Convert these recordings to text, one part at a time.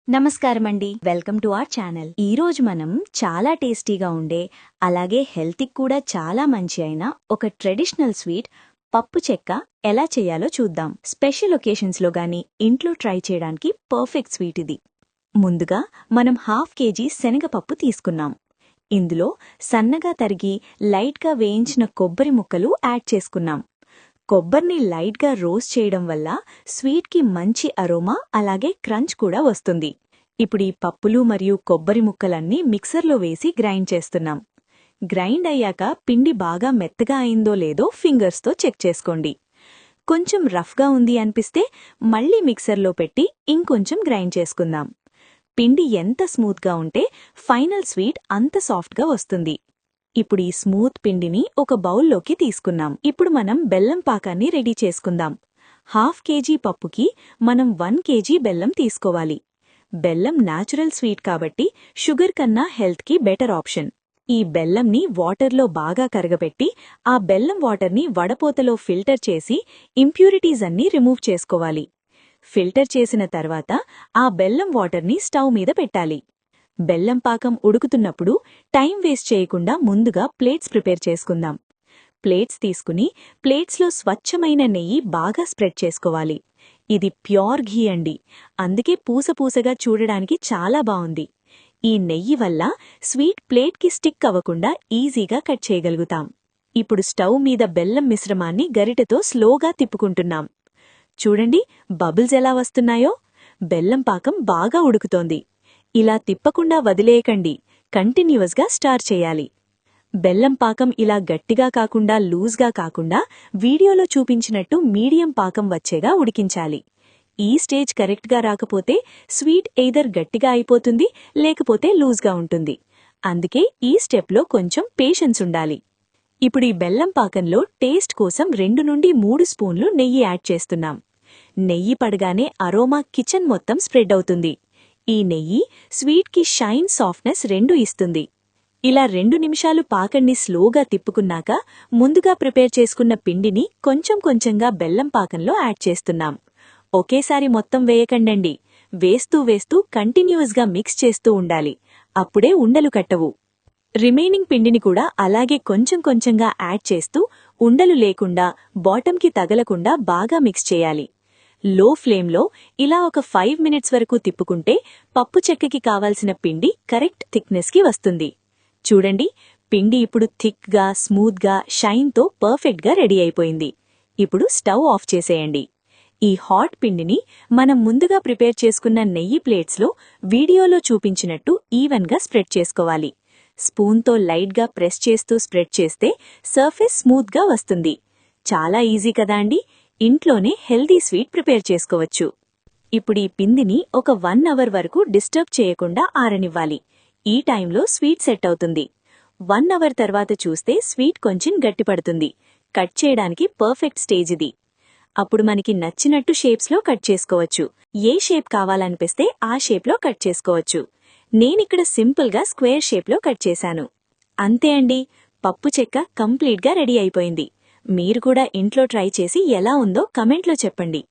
నమస్కారమండి, welcome to our channel. ఈ రోజు మనం చాలా టేస్టీగా ఉండే అలాగే హెల్త్కి కూడా చాలా మంచి అయిన ఒక ట్రెడిషనల్ స్వీట్ పప్పు చెక్క ఎలా చేయాలో చూద్దాం. స్పెషల్ ఒకేషన్స్లో గానీ ఇంట్లో ట్రై చేయడానికి పర్ఫెక్ట్ స్వీట్ ఇది. ముందుగా మనం 1/2 kg శనగపప్పు తీసుకున్నాం. ఇందులో సన్నగా తరిగి లైట్గా వేయించిన కొబ్బరి ముక్కలు యాడ్ చేసుకున్నాం. కొబ్బరిని లైట్గా రోస్ట్ చేయడం వల్ల స్వీట్కి మంచి అరోమా అలాగే క్రంచ్ కూడా వస్తుంది. ఇప్పుడు ఈ పప్పులు మరియు కొబ్బరి ముక్కలన్నీ మిక్సర్లో వేసి గ్రైండ్ చేస్తున్నాం. గ్రైండ్ అయ్యాక పిండి బాగా మెత్తగా అయిందో లేదో ఫింగర్స్తో చెక్ చేసుకోండి. కొంచెం రఫ్గా ఉంది అనిపిస్తే మళ్లీ మిక్సర్లో పెట్టి ఇంకొంచెం గ్రైండ్ చేసుకుందాం. పిండి ఎంత స్మూత్గా ఉంటే ఫైనల్ స్వీట్ అంత సాఫ్ట్గా వస్తుంది. ఇప్పుడు ఈ స్మూత్ పిండిని ఒక బౌల్లోకి తీసుకున్నాం. ఇప్పుడు మనం బెల్లం పాకాన్ని రెడీ చేసుకుందాం. 1/2 kg పప్పుకి మనం 1 kg బెల్లం తీసుకోవాలి. బెల్లం న్యాచురల్ స్వీట్ కాబట్టి షుగర్ కన్నా హెల్త్కి బెటర్ ఆప్షన్. ఈ బెల్లంని వాటర్లో బాగా కరగబెట్టి ఆ బెల్లం వాటర్ని వడపోతలో ఫిల్టర్ చేసి ఇంప్యూరిటీస్ అన్నీ రిమూవ్ చేసుకోవాలి. ఫిల్టర్ చేసిన తర్వాత ఆ బెల్లం వాటర్ని స్టవ్ మీద పెట్టాలి. బెల్లం పాకం ఉడుకుతున్నప్పుడు టైం వేస్ట్ చేయకుండా ముందుగా ప్లేట్స్ ప్రిపేర్ చేసుకుందాం. ప్లేట్స్ తీసుకుని ప్లేట్స్లో స్వచ్ఛమైన నెయ్యి బాగా స్ప్రెడ్ చేసుకోవాలి. ఇది ప్యూర్ ఘీ అండి, అందుకే పూసపూసగా చూడడానికి చాలా బావుంది. ఈ నెయ్యి వల్ల స్వీట్ ప్లేట్కి స్టిక్ అవ్వకుండా ఈజీగా కట్ చేయగలుగుతాం. ఇప్పుడు స్టవ్ మీద బెల్లం మిశ్రమాన్ని గరిటెతో స్లోగా తిప్పుకుంటున్నాం. చూడండి బబుల్స్ ఎలా వస్తున్నాయో. బెల్లం పాకం బాగా ఉడుకుతోంది. ఇలా తిప్పకుండా వదిలేయకండి, కంటిన్యూస్గా స్టార్ చేయాలి. బెల్లం పాకం ఇలా గట్టిగా కాకుండా లూజ్గా కాకుండా వీడియోలో చూపించినట్టు మీడియం పాకం వచ్చేగా ఉడికించాలి. ఈ స్టేజ్ కరెక్ట్గా రాకపోతే స్వీట్ ఎయిదర్ గట్టిగా అయిపోతుంది లేకపోతే లూజ్గా ఉంటుంది. అందుకే ఈ స్టెప్లో కొంచెం పేషెన్స్ ఉండాలి. ఇప్పుడు ఈ బెల్లం పాకంలో టేస్ట్ కోసం 2 నుండి 3 స్పూన్లు నెయ్యి యాడ్ చేస్తున్నాం. నెయ్యి పడగానే అరోమా కిచెన్ మొత్తం స్ప్రెడ్ అవుతుంది. ఈ నెయ్యి స్వీట్కి షైన్, సాఫ్ట్నెస్ రెండూ ఇస్తుంది. ఇలా 2 నిమిషాలు పాకన్ని స్లోగా తిప్పుకున్నాక ముందుగా ప్రిపేర్ చేసుకున్న పిండిని కొంచెం కొంచెంగా బెల్లం పాకంలో యాడ్ చేస్తున్నాం. ఒకేసారి మొత్తం వేయకండండి, వేస్తూ వేస్తూ కంటిన్యూస్గా మిక్స్ చేస్తూ ఉండాలి. అప్పుడే ఉండలు కట్టవు. రిమైనింగ్ పిండిని కూడా అలాగే కొంచెం కొంచెంగా యాడ్ చేస్తూ ఉండలు లేకుండా బాటంకి తగలకుండా బాగా మిక్స్ చేయాలి. లో ఫ్లేమ్లో ఇలా ఒక 5 minutes వరకు తిప్పుకుంటే పప్పు చెక్కకి కావాల్సిన పిండి కరెక్ట్ థిక్నెస్కి వస్తుంది. చూడండి పిండి ఇప్పుడు థిక్గా, స్మూత్గా, షైన్తో పర్ఫెక్ట్గా రెడీ అయిపోయింది. ఇప్పుడు స్టవ్ ఆఫ్ చేసేయండి. ఈ హాట్ పిండిని మనం ముందుగా ప్రిపేర్ చేసుకున్న నెయ్యి ప్లేట్స్లో వీడియోలో చూపించినట్టు ఈవెన్గా స్ప్రెడ్ చేసుకోవాలి. స్పూన్తో లైట్గా ప్రెస్ చేస్తూ స్ప్రెడ్ చేస్తే సర్ఫేస్ స్మూత్గా వస్తుంది. చాలా ఈజీ కదా అండి. ఇంట్లోనే హెల్దీ స్వీట్ ప్రిపేర్ చేసుకోవచ్చు. ఇప్పుడు ఈ పిండిని ఒక 1 hour వరకు డిస్టర్బ్ చేయకుండా ఆరనివ్వాలి. ఈ టైంలో స్వీట్ సెట్ అవుతుంది. 1 hour తర్వాత చూస్తే స్వీట్ కొంచెం గట్టిపడుతుంది. కట్ చేయడానికి పర్ఫెక్ట్ స్టేజ్ ఇది. అప్పుడు మనకి నచ్చినట్టు షేప్స్లో కట్ చేసుకోవచ్చు. ఏ షేప్ కావాలనిపిస్తే ఆ షేప్లో కట్ చేసుకోవచ్చు. నేనిక్కడ సింపుల్గా స్క్వేర్ షేప్లో కట్ చేశాను. అంతే అండి, పప్పు చెక్క కంప్లీట్గా రెడీ అయిపోయింది. మీరు కూడా ఇంట్లో ట్రై చేసి ఎలా ఉందో కమెంట్లో చెప్పండి.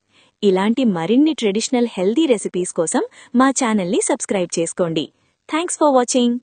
ఇలాంటి మరిన్ని ట్రెడిషనల్ హెల్దీ రెసిపీస్ కోసం మా ఛానల్ని సబ్స్క్రైబ్ చేసుకోండి. Thanks for watching.